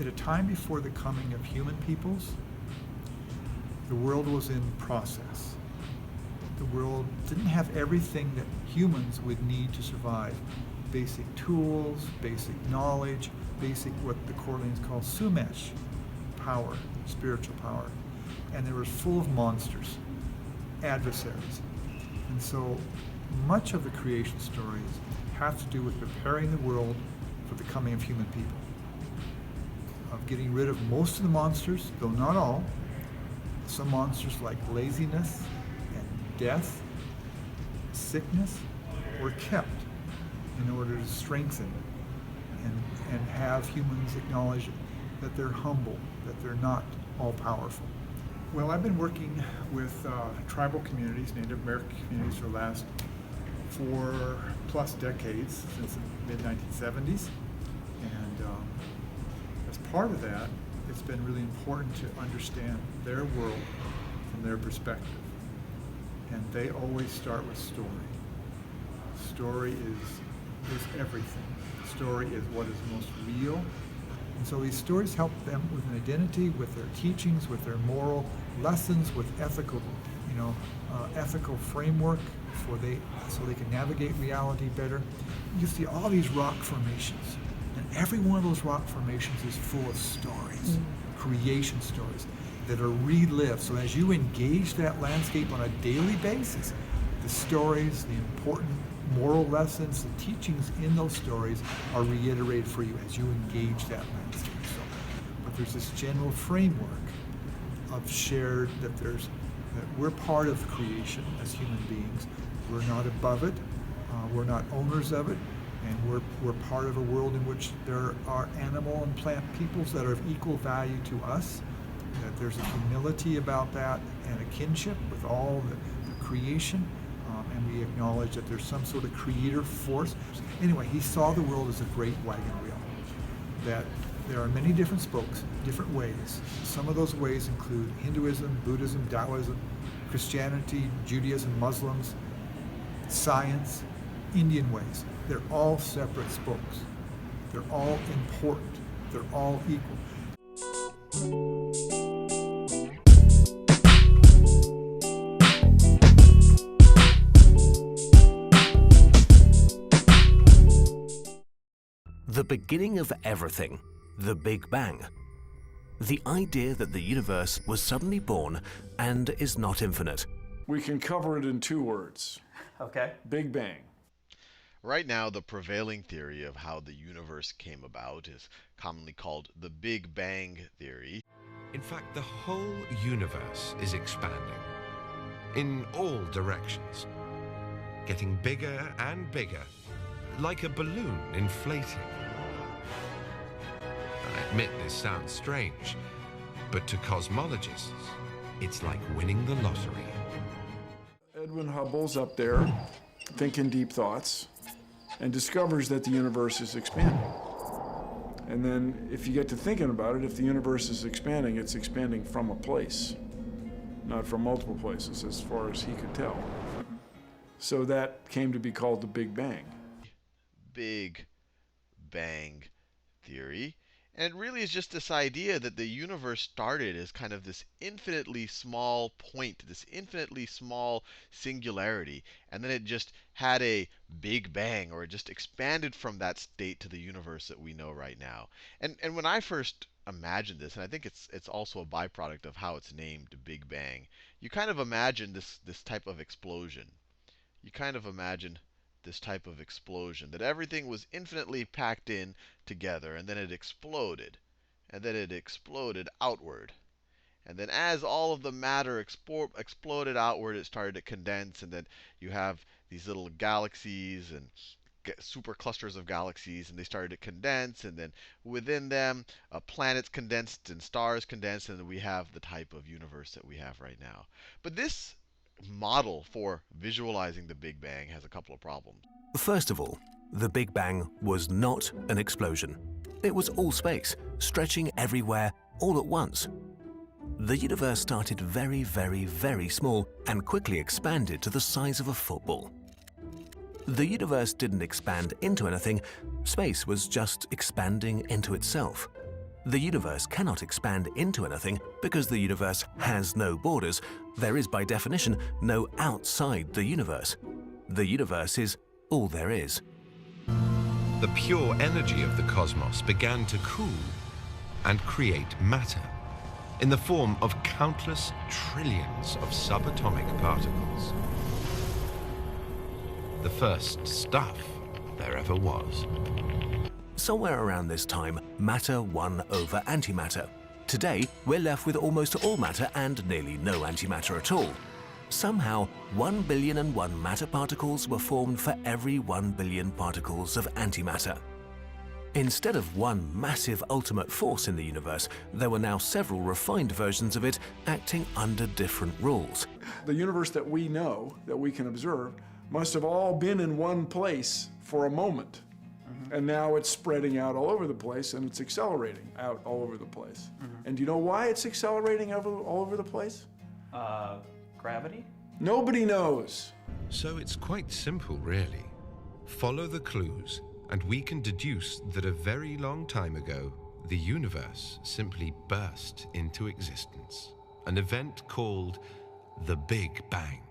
at a time before the coming of human peoples, the world was in process. The world didn't have everything that humans would need to survive. Basic tools, basic knowledge, basic what the Corleans call sumesh, power, spiritual power. And they were full of monsters, adversaries. And so much of the creation stories have to do with preparing the world for the coming of human people. Of getting rid of most of the monsters, though not all. Some monsters like laziness and death, sickness, were kept in order to strengthen and have humans acknowledge that they're humble, that they're not all-powerful. Well, I've been working with tribal communities, Native American communities, for the last 4+ decades, since the mid-1970s. And as part of that, it's been really important to understand their world from their perspective. And they always start with story. Story is everything. Story is what is most real. And so these stories help them with an identity, with their teachings, with their moral lessons, with ethical, ethical framework so they can navigate reality better. You see all these rock formations, and every one of those rock formations is full of stories, creation stories that are relived. So as you engage that landscape on a daily basis, the stories, the important moral lessons, the teachings in those stories are reiterated for you as you engage that landscape. But there's this general framework of shared that we're part of creation as human beings. We're not above it. We're not owners of it. And we're part of a world in which there are animal and plant peoples that are of equal value to us. That there's a humility about that and a kinship with all the creation. And we acknowledge that there's some sort of creator force. Anyway, he saw the world as a great wagon wheel. That there are many different spokes, different ways. Some of those ways include Hinduism, Buddhism, Taoism, Christianity, Judaism, Muslims, science, Indian ways. They're all separate spokes. They're all important. They're all equal. The beginning of everything, the Big Bang. The idea that the universe was suddenly born and is not infinite. We can cover it in 2 words. Okay. Big Bang. Right now, the prevailing theory of how the universe came about is commonly called the Big Bang theory. In fact, the whole universe is expanding in all directions, getting bigger and bigger, like a balloon inflating. I admit this sounds strange, but to cosmologists, it's like winning the lottery. Edwin Hubble's up there thinking deep thoughts and discovers that the universe is expanding. And then if you get to thinking about it, if the universe is expanding, it's expanding from a place, not from multiple places as far as he could tell. So that came to be called the Big Bang. Big Bang theory. And it really is just this idea that the universe started as kind of this infinitely small point, this infinitely small singularity, and then it just had a big bang, or it just expanded from that state to the universe that we know right now. And when I first imagined this, and I think it's also a byproduct of how it's named Big Bang, you kind of imagine this type of explosion. You kind of imagine this type of explosion, that everything was infinitely packed in together, and then it exploded, and then it exploded outward. And then as all of the matter exploded outward, it started to condense, and then you have these little galaxies and super clusters of galaxies, and they started to condense, and then within them, planets condensed and stars condensed, and then we have the type of universe that we have right now. But this model for visualizing the Big Bang has a couple of problems. First of all, the Big Bang was not an explosion. It was all space, stretching everywhere, all at once. The universe started very, very, very small and quickly expanded to the size of a football. The universe didn't expand into anything. Space was just expanding into itself. The universe cannot expand into anything because the universe has no borders. There is, by definition, no outside the universe. The universe is all there is. The pure energy of the cosmos began to cool and create matter in the form of countless trillions of subatomic particles. The first stuff there ever was. Somewhere around this time, matter won over antimatter. Today, we're left with almost all matter and nearly no antimatter at all. Somehow, 1,000,000,001 matter particles were formed for every 1,000,000,000 particles of antimatter. Instead of one massive ultimate force in the universe, there were now several refined versions of it acting under different rules. The universe that we know, that we can observe, must have all been in one place for a moment. And now it's spreading out all over the place, and it's accelerating out all over the place. And do you know why it's accelerating all over the place? Gravity? Nobody knows. So it's quite simple, really. Follow the clues, and we can deduce that a very long time ago, the universe simply burst into existence. An event called the Big Bang.